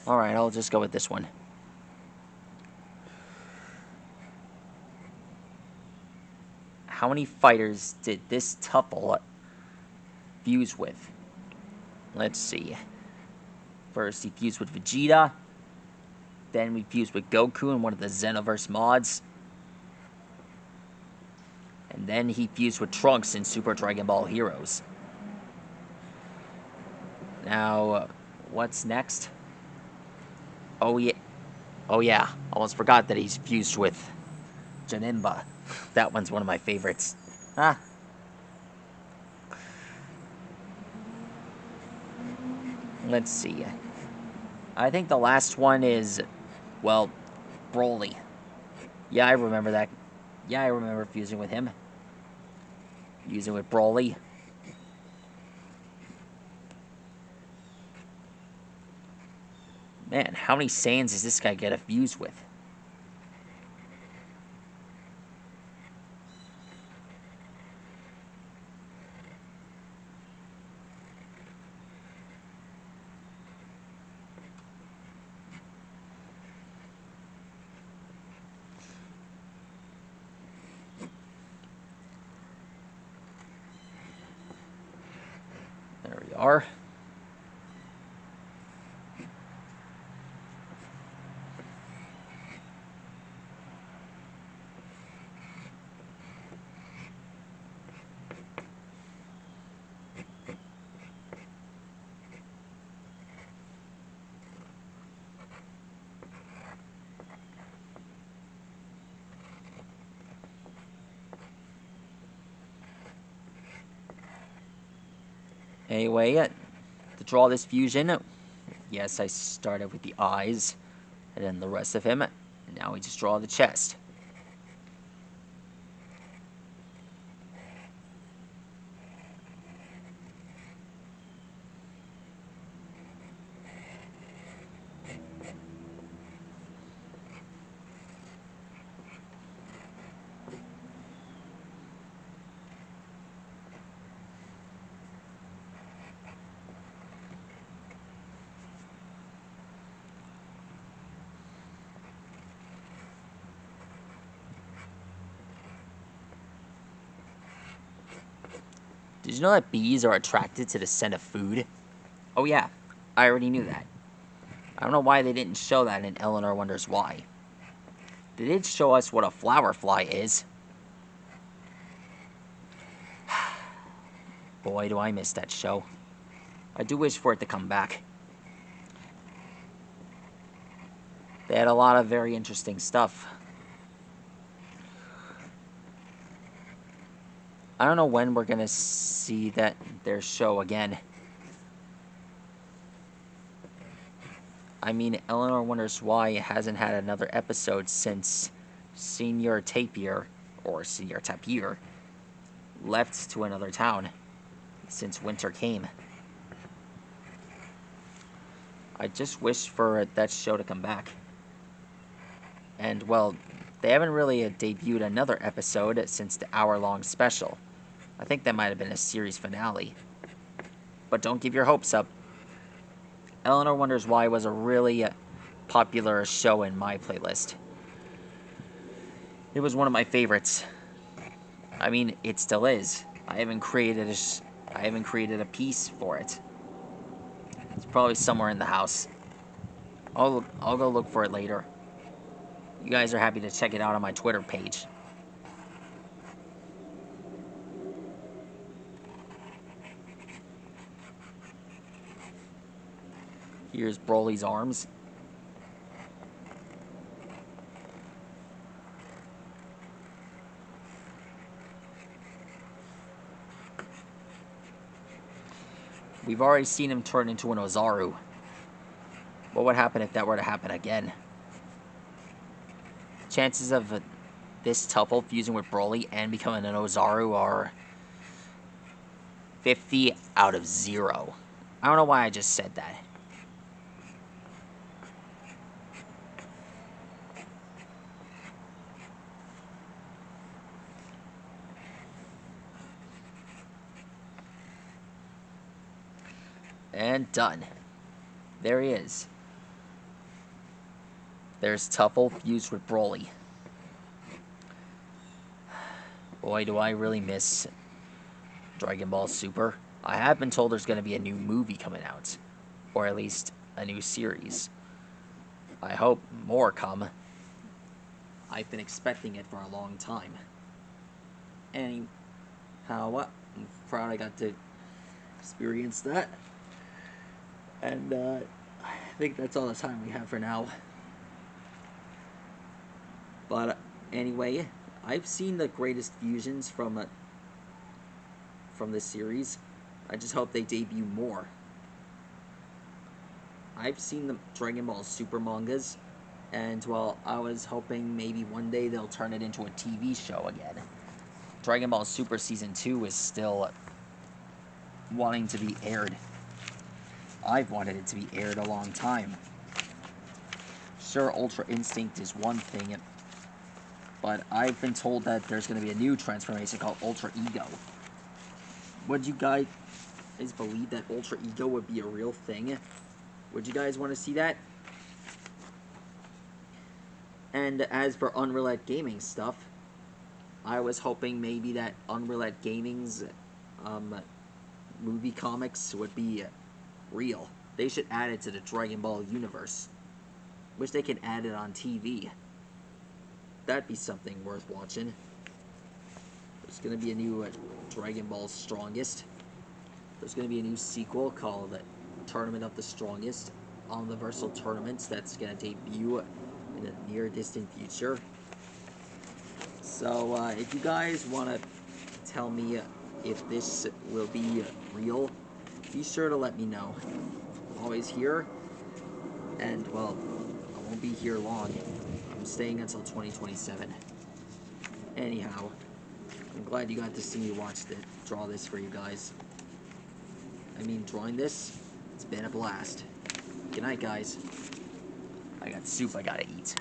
Alright, I'll just go with this one. How many fighters did this tuple fuse with? Let's see. First, he fused with Vegeta. Then we fused with Goku in one of the Xenoverse mods. And then he fused with Trunks in Super Dragon Ball Heroes. Now, what's next? Oh yeah, almost forgot that he's fused with Janemba. That one's one of my favorites. Ah. Let's see. I think the last one is, well, Broly. Yeah, I remember that. Yeah, I remember fusing with him. Fusing with Broly. Man, how many Saiyans does this guy get a fuse with? There we are. Anyway, to draw this fusion, yes, I started with the eyes, and then the rest of him. And now we just draw the chest. Did you know that bees are attracted to the scent of food? Oh yeah, I already knew that. I don't know why they didn't show that in Eleanor Wonders Why. They did show us what a flower fly is. Boy, do I miss that show. I do wish for it to come back. They had a lot of very interesting stuff. I don't know when we're gonna see their show again. I mean, Eleanor Wonders Why it hasn't had another episode since Senior Tapir, or Senior Tapir, left to another town since winter came. I just wish for that show to come back. And, well, they haven't really debuted another episode since the hour-long special. I think that might have been a series finale. But don't give your hopes up. Eleanor Wonders Why was a really popular show in my playlist. It was one of my favorites. I mean, it still is. I haven't created a piece for it. It's probably somewhere in the house. I'll go look for it later. You guys are happy to check it out on my Twitter page. Here's Broly's arms. We've already seen him turn into an Ozaru. What would happen if that were to happen again? Chances of this tuple fusing with Broly and becoming an Ozaru are 50 out of 0. I don't know why I just said that. And done. There he is. There's Tuffle fused with Broly. Boy, do I really miss Dragon Ball Super. I have been told there's going to be a new movie coming out, or at least a new series. I hope more come. I've been expecting it for a long time. Anyhow, I'm proud I got to experience that. And I think that's all the time we have for now. But anyway, I've seen the greatest fusions from this series. I just hope they debut more. I've seen the Dragon Ball Super mangas, and well, I was hoping maybe one day they'll turn it into a TV show again. Dragon Ball Super Season 2 is still wanting to be aired. I've wanted it to be aired a long time. Sure, Ultra Instinct is one thing, but I've been told that there's going to be a new transformation called Ultra Ego. Would you guys believe that Ultra Ego would be a real thing? Would you guys want to see that? And as for Unreal Gaming stuff, I was hoping maybe that Unreal Gaming's movie comics would be real. They should add it to the Dragon Ball universe. Wish they could add it on TV. That'd be something worth watching. There's going to be a new Dragon Ball Strongest. There's going to be a new sequel called Tournament of the Strongest, Omniversal Tournaments, that's going to debut in the near distant future. So if you guys want to tell me if this will be real, be sure to let me know. I'm always here, and well, I won't be here long. I'm staying until 2027. Anyhow, I'm glad you got to see me draw this for you guys. I mean, drawing this, it's been a blast. Good night, guys. I got soup I gotta eat.